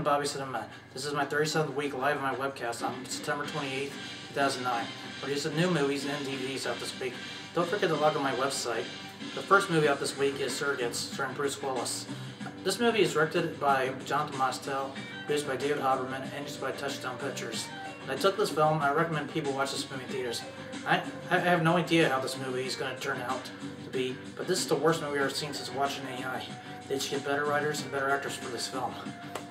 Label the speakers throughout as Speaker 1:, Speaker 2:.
Speaker 1: Bobby Cinema. This is my 37th week live on my webcast on September 28th, 2009. Releasing new movies and DVDs out this week. Don't forget to log on my website. The first movie out this week is Surrogates, starring Bruce Willis. This movie is directed by Jonathan Mostel, produced by David Haberman, and produced by Touchstone Pictures. I took this film. I recommend people watch this movie in theaters. I have no idea how this movie is going to turn out to be, but this is the worst movie I've ever seen since watching AI. They should get better writers and better actors for this film.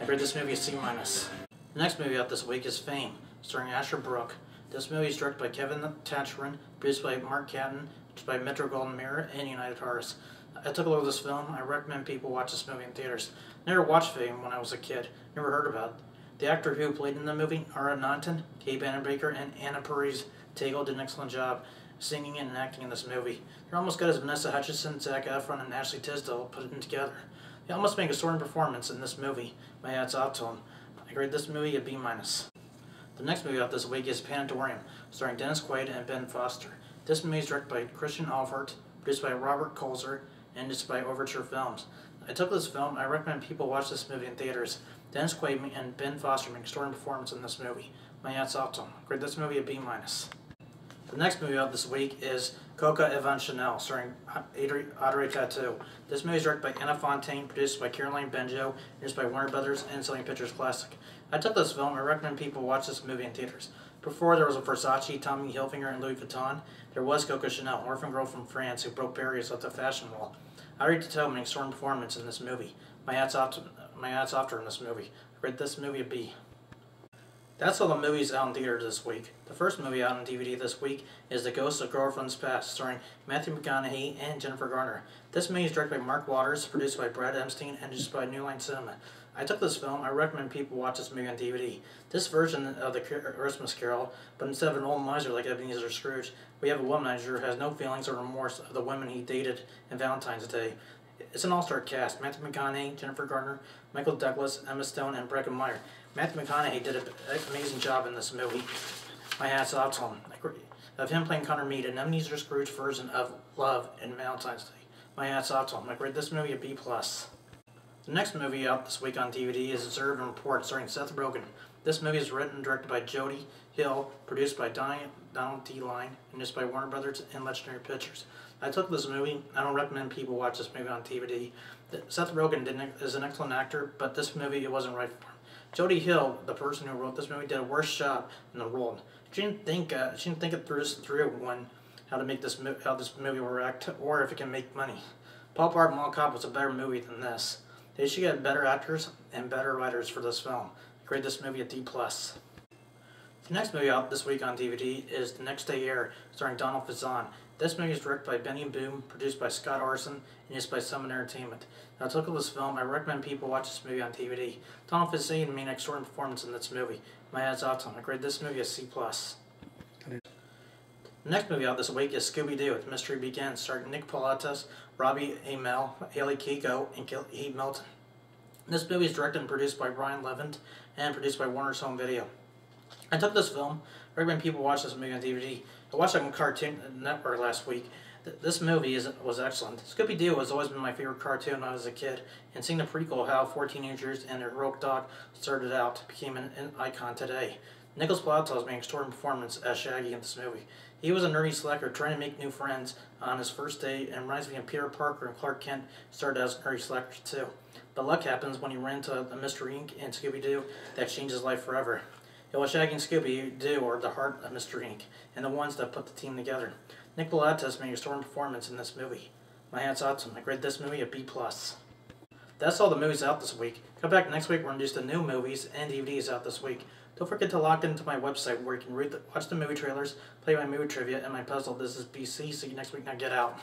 Speaker 1: I rate this movie a C-. The next movie out this week is Fame, starring Asher Brooke. This movie is directed by Kevin Tacheron, produced by Mark Catton, produced by Metro-Goldwyn-Mayer and United Artists. I took a look at this film. I recommend people watch this movie in theaters. Never watched Fame when I was a kid. Never heard about it. The actor who played in the movie, Ara Naughton, Kay Bannon-Baker, and Anna Parise Tagle did an excellent job singing and acting in this movie. They're almost good as Vanessa Hutchinson, Zac Efron, and Ashley Tisdale put it together. They almost make a soaring performance in this movie. My hats off to them. I grade this movie a B-. The next movie out this week is Pandorium, starring Dennis Quaid and Ben Foster. This movie is directed by Christian Alvart, produced by Robert Kolzer, and produced by Overture Films. I took this film. I recommend people watch this movie in theaters. Dennis Quaid and Ben Foster make a extraordinary performance in this movie. My hats off to them. I grade this movie a B-. The next movie out this week is Coca Evan Chanel, starring Audrey Tautou. This movie is directed by Anna Fontaine, produced by Caroline Benjo, produced by Warner Brothers and Sony Pictures Classic. I took this film. I recommend people watch this movie in theaters. Before there was a Versace, Tommy Hilfiger, and Louis Vuitton, there was Coco Chanel, orphan girl from France who broke barriers at the fashion wall. Audrey Tautou made an extraordinary performance in this movie. My hats off to her in this movie. I rate this movie a B. That's all the movies out in theaters this week. The first movie out on DVD this week is The Ghost of Girlfriend's Past, starring Matthew McConaughey and Jennifer Garner. This movie is directed by Mark Waters, produced by Brad Epstein, and produced by New Line Cinema. I took this film. I recommend people watch this movie on DVD. This version of the Christmas Carol, but instead of an old miser like Ebenezer Scrooge, we have a womanizer who has no feelings or remorse of the women he dated in Valentine's Day. It's an all-star cast. Matthew McConaughey, Jennifer Garner, Michael Douglas, Emma Stone, and Breckin Meyer. Matthew McConaughey did an amazing job in this movie. My hat's off to him. Of him playing Connor Meade, an Ebenezer Scrooge version of Love in Valentine's Day. My hat's off to him. I grade this movie a B+. The next movie out this week on DVD is Observe and Report, starring Seth Rogen. This movie is written and directed by Jody Hill, produced by Donald D. Line, and produced by Warner Brothers and Legendary Pictures. I took this movie. I don't recommend people watch this movie on DVD. Seth Rogen is an excellent actor, but this movie, it wasn't right for him. Jody Hill, the person who wrote this movie, did a worse job in the role. She didn't think it through when how this movie will react, or if it can make money. Paul Blart Mall Cop was a better movie than this. They should get better actors and better writers for this film. I grade this movie a D+. The next movie out this week on DVD is The Next Day Air, starring Donald Faison. This movie is directed by Benny Boom, produced by Scott Arson, and produced by Summon Entertainment. Now, I took this film. I recommend people watch this movie on DVD. Donald Faison made an extraordinary performance in this movie. My hat's off to him. I grade this movie a C+. The next movie out this week is Scooby-Doo, The Mystery Begins, starring Nick Palatas, Robbie Amell, Haley Kiko, and Kate Milton. This movie is directed and produced by Brian Levant and produced by Warner's Home Video. I took this film. I recommend people watch this movie on DVD. I watched it on Cartoon Network last week. This movie was excellent. Scooby-Doo has always been my favorite cartoon when I was a kid, and seeing the prequel, how 4 teenagers and their heroic dog started out, became an icon today. Nicholas Plato's made an extraordinary performance as Shaggy in this movie. He was a nerdy slacker trying to make new friends on his first date, and reminds me of Peter Parker and Clark Kent started as nerdy slackers too. But luck happens when he ran into Mr. Inc. and Scooby-Doo that changed his life forever. It was Shaggy and Scooby-Doo are the heart of Mr. Inc. and the ones that put the team together. Nick Palatas made a extraordinary performance in this movie. My hat's off to him. I grade this movie a B+. That's all the movies out this week. Come back next week. We're going to do the new movies and DVDs out this week. Don't forget to log into my website where you can watch the movie trailers, play my movie trivia, and my puzzle. This is BC. See you next week. Now get out.